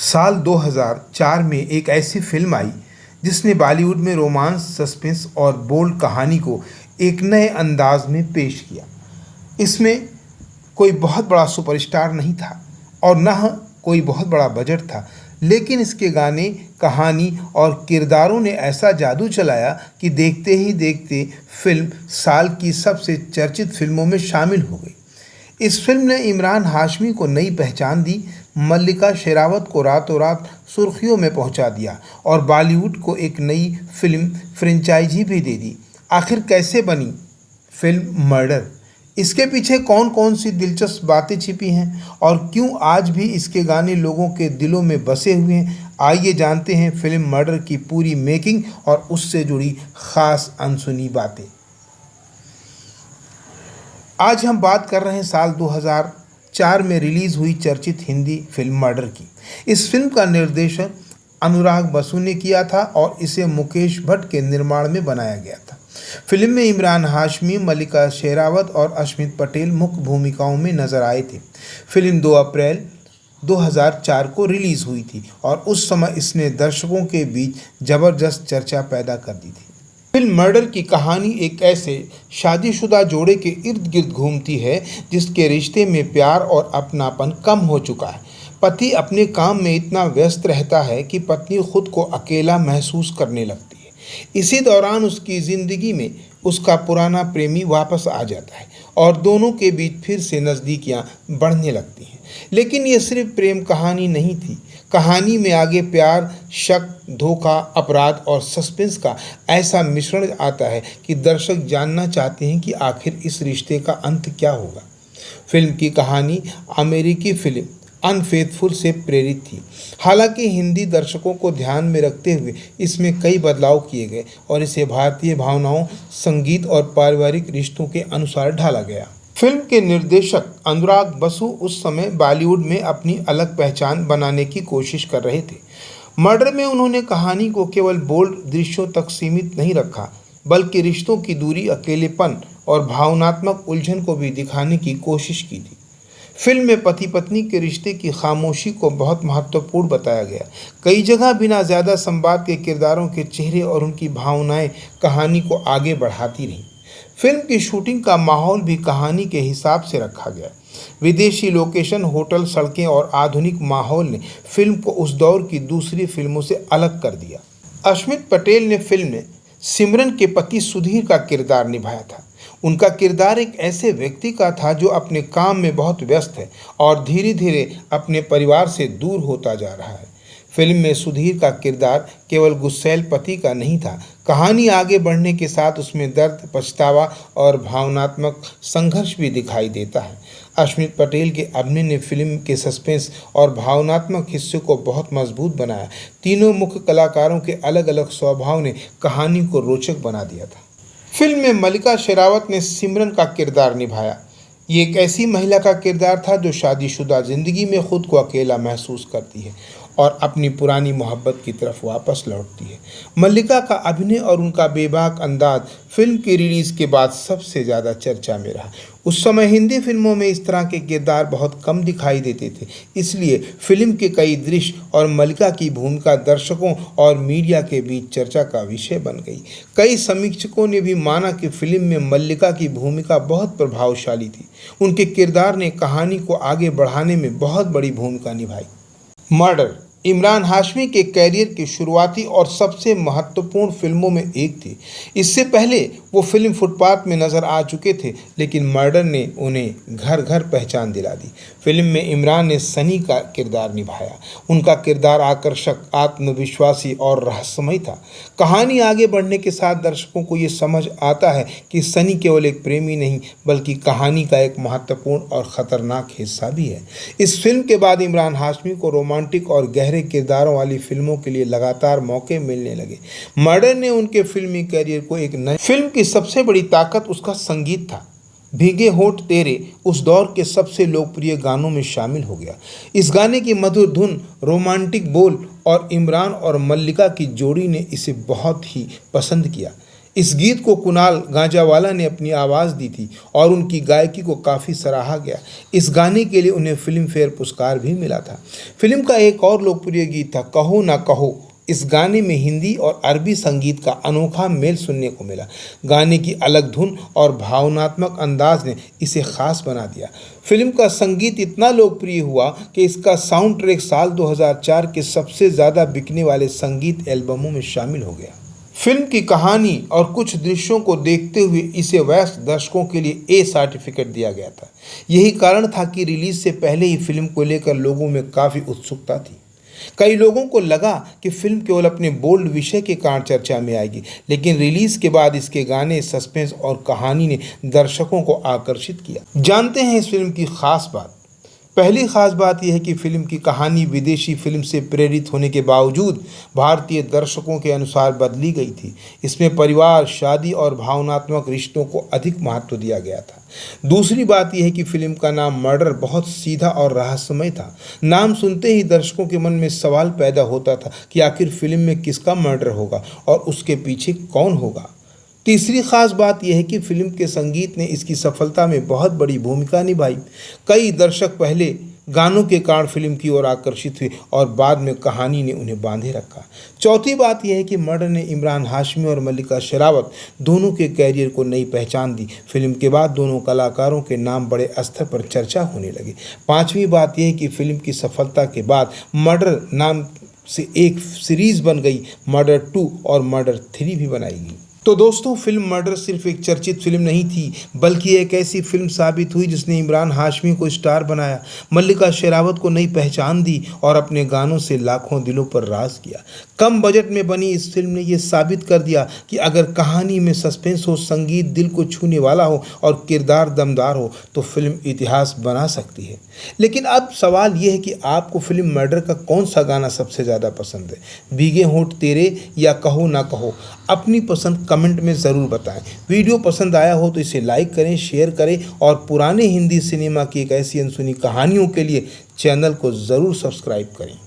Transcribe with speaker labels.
Speaker 1: साल 2004 में एक ऐसी फिल्म आई जिसने बॉलीवुड में रोमांस, सस्पेंस और बोल्ड कहानी को एक नए अंदाज में पेश किया। इसमें कोई बहुत बड़ा सुपरस्टार नहीं था और न कोई बहुत बड़ा बजट था, लेकिन इसके गाने, कहानी और किरदारों ने ऐसा जादू चलाया कि देखते ही देखते फिल्म साल की सबसे चर्चित फिल्मों में शामिल हो गई। इस फिल्म ने इमरान हाशमी को नई पहचान दी, मल्लिका शेरावत को रातों रात सुर्खियों में पहुंचा दिया और बॉलीवुड को एक नई फिल्म फ्रेंचाइजी भी दे दी। आखिर कैसे बनी फिल्म मर्डर? इसके पीछे कौन कौन सी दिलचस्प बातें छिपी हैं और क्यों आज भी इसके गाने लोगों के दिलों में बसे हुए हैं? आइए जानते हैं फिल्म मर्डर की पूरी मेकिंग और उससे जुड़ी खास अनसुनी बातें। आज हम बात कर रहे हैं साल 2004 में रिलीज हुई चर्चित हिंदी फिल्म मर्डर की। इस फिल्म का निर्देशन अनुराग बसु ने किया था और इसे मुकेश भट्ट के निर्माण में बनाया गया था। फिल्म में इमरान हाशमी, मल्लिका शेरावत और अश्मित पटेल मुख्य भूमिकाओं में नजर आए थे। फिल्म 2 अप्रैल 2004 को रिलीज हुई थी और उस समय इसने दर्शकों के बीच जबरदस्त चर्चा पैदा कर दी थी। फिल्म मर्डर की कहानी एक ऐसे शादीशुदा जोड़े के इर्द गिर्द घूमती है जिसके रिश्ते में प्यार और अपनापन कम हो चुका है। पति अपने काम में इतना व्यस्त रहता है कि पत्नी खुद को अकेला महसूस करने लगती है। इसी दौरान उसकी ज़िंदगी में उसका पुराना प्रेमी वापस आ जाता है और दोनों के बीच फिर से नज़दीकियाँ बढ़ने लगती हैं। लेकिन ये सिर्फ प्रेम कहानी नहीं थी। कहानी में आगे प्यार, शक, धोखा, अपराध और सस्पेंस का ऐसा मिश्रण आता है कि दर्शक जानना चाहते हैं कि आखिर इस रिश्ते का अंत क्या होगा। फिल्म की कहानी अमेरिकी फिल्म अनफेथफुल से प्रेरित थी। हालांकि हिंदी दर्शकों को ध्यान में रखते हुए इसमें कई बदलाव किए गए और इसे भारतीय भावनाओं, संगीत और पारिवारिक रिश्तों के अनुसार ढाला गया। फिल्म के निर्देशक अनुराग बसु उस समय बॉलीवुड में अपनी अलग पहचान बनाने की कोशिश कर रहे थे। मर्डर में उन्होंने कहानी को केवल बोल्ड दृश्यों तक सीमित नहीं रखा, बल्कि रिश्तों की दूरी, अकेलेपन और भावनात्मक उलझन को भी दिखाने की कोशिश की थी। फिल्म में पति पत्नी के रिश्ते की खामोशी को बहुत महत्वपूर्ण बताया गया। कई जगह बिना ज़्यादा संवाद के किरदारों के चेहरे और उनकी भावनाएं कहानी को आगे बढ़ाती रहीं। फिल्म की शूटिंग का माहौल भी कहानी के हिसाब से रखा गया। विदेशी लोकेशन, होटल, सड़कें और आधुनिक माहौल ने फिल्म को उस दौर की दूसरी फिल्मों से अलग कर दिया। अश्मित पटेल ने फिल्म में सिमरन के पति सुधीर का किरदार निभाया था। उनका किरदार एक ऐसे व्यक्ति का था जो अपने काम में बहुत व्यस्त है और धीरे धीरे अपने परिवार से दूर होता जा रहा है। फिल्म में सुधीर का किरदार केवल गुस्सैल पति का नहीं था। कहानी आगे बढ़ने के साथ उसमें दर्द, पछतावा और भावनात्मक संघर्ष भी दिखाई देता है। अश्मित पटेल के अभिनय ने फिल्म के सस्पेंस और भावनात्मक हिस्से को बहुत मजबूत बनाया। तीनों मुख्य कलाकारों के अलग अलग स्वभाव ने कहानी को रोचक बना दिया था। फिल्म में मल्लिका शेरावत ने सिमरन का किरदार निभाया। ये एक ऐसी महिला का किरदार था जो शादीशुदा जिंदगी में खुद को अकेला महसूस करती है और अपनी पुरानी मोहब्बत की तरफ वापस लौटती है। मल्लिका का अभिनय और उनका बेबाक अंदाज फिल्म की रिलीज़ के बाद सबसे ज़्यादा चर्चा में रहा। उस समय हिंदी फिल्मों में इस तरह के किरदार बहुत कम दिखाई देते थे, इसलिए फिल्म के कई दृश्य और मल्लिका की भूमिका दर्शकों और मीडिया के बीच चर्चा का विषय बन गई। कई समीक्षकों ने भी माना कि फिल्म में मल्लिका की भूमिका बहुत प्रभावशाली थी। उनके किरदार ने कहानी को आगे बढ़ाने में बहुत बड़ी भूमिका निभाई। मर्डर इमरान हाशमी के कैरियर की शुरुआती और सबसे महत्वपूर्ण फिल्मों में एक थी। इससे पहले वो फिल्म फुटपाथ में नज़र आ चुके थे, लेकिन मर्डर ने उन्हें घर घर पहचान दिला दी। फिल्म में इमरान ने सनी का किरदार निभाया। उनका किरदार आकर्षक, आत्मविश्वासी और रहस्यमय था। कहानी आगे बढ़ने के साथ दर्शकों को ये समझ आता है कि सनी केवल एक प्रेमी नहीं, बल्कि कहानी का एक महत्वपूर्ण और ख़तरनाक हिस्सा भी है। इस फिल्म के बाद इमरान हाशमी को रोमांटिक और गहरे किरदारों वाली फिल्मों के लिए लगातार मौके मिलने लगे। मर्डर ने उनके फिल्मी करियर को एक नई फिल्म की सबसे बड़ी ताकत उसका संगीत था। भीगे होठ तेरे उस दौर के सबसे लोकप्रिय गानों में शामिल हो गया। इस गाने की मधुर धुन, रोमांटिक बोल और इमरान और मल्लिका की जोड़ी ने इसे बहुत ही पसंद किया। इस गीत को कुणाल गांजावाला ने अपनी आवाज़ दी थी और उनकी गायकी को काफ़ी सराहा गया। इस गाने के लिए उन्हें फिल्म फेयर पुरस्कार भी मिला था। फिल्म का एक और लोकप्रिय गीत था कहो ना कहो। इस गाने में हिंदी और अरबी संगीत का अनोखा मेल सुनने को मिला। गाने की अलग धुन और भावनात्मक अंदाज ने इसे खास बना दिया। फिल्म का संगीत इतना लोकप्रिय हुआ कि इसका साउंड ट्रैक साल 2004 के सबसे ज़्यादा बिकने वाले संगीत एल्बमों में शामिल हो गया। फिल्म की कहानी और कुछ दृश्यों को देखते हुए इसे वयस्क दर्शकों के लिए ए सर्टिफिकेट दिया गया था। यही कारण था कि रिलीज से पहले ही फिल्म को लेकर लोगों में काफ़ी उत्सुकता थी। कई लोगों को लगा कि फिल्म केवल अपने बोल्ड विषय के कारण चर्चा में आएगी, लेकिन रिलीज के बाद इसके गाने, सस्पेंस और कहानी ने दर्शकों को आकर्षित किया। जानते हैं इस फिल्म की खास बात। पहली खास बात यह है कि फिल्म की कहानी विदेशी फिल्म से प्रेरित होने के बावजूद भारतीय दर्शकों के अनुसार बदली गई थी। इसमें परिवार, शादी और भावनात्मक रिश्तों को अधिक महत्व दिया गया था। दूसरी बात यह है कि फिल्म का नाम मर्डर बहुत सीधा और रहस्यमय था। नाम सुनते ही दर्शकों के मन में सवाल पैदा होता था कि आखिर फिल्म में किसका मर्डर होगा और उसके पीछे कौन होगा। तीसरी खास बात यह है कि फिल्म के संगीत ने इसकी सफलता में बहुत बड़ी भूमिका निभाई। कई दर्शक पहले गानों के कारण फिल्म की ओर आकर्षित हुए और बाद में कहानी ने उन्हें बांधे रखा। चौथी बात यह है कि मर्डर ने इमरान हाशमी और मल्लिका शेरावत दोनों के कैरियर को नई पहचान दी। फिल्म के बाद दोनों कलाकारों के नाम बड़े स्तर पर चर्चा होने लगे। पांचवी बात यह है कि फिल्म की सफलता के बाद मर्डर नाम से एक सीरीज बन गई। मर्डर 2 और मर्डर 3 भी बनाई गई। तो दोस्तों, फिल्म मर्डर सिर्फ एक चर्चित फिल्म नहीं थी, बल्कि एक ऐसी फिल्म साबित हुई जिसने इमरान हाशमी को स्टार बनाया, मल्लिका शेरावत को नई पहचान दी और अपने गानों से लाखों दिलों पर राज किया। कम बजट में बनी इस फिल्म ने यह साबित कर दिया कि अगर कहानी में सस्पेंस हो, संगीत दिल को छूने वाला हो और किरदार दमदार हो तो फिल्म इतिहास बना सकती है। लेकिन अब सवाल यह है कि आपको फिल्म मर्डर का कौन सा गाना सबसे ज़्यादा पसंद है? भीगे होंठ तेरे या कहो ना कहो? अपनी पसंद कमेंट में ज़रूर बताएं। वीडियो पसंद आया हो तो इसे लाइक करें, शेयर करें और पुराने हिंदी सिनेमा की एक ऐसी अनसुनी कहानियों के लिए चैनल को ज़रूर सब्सक्राइब करें।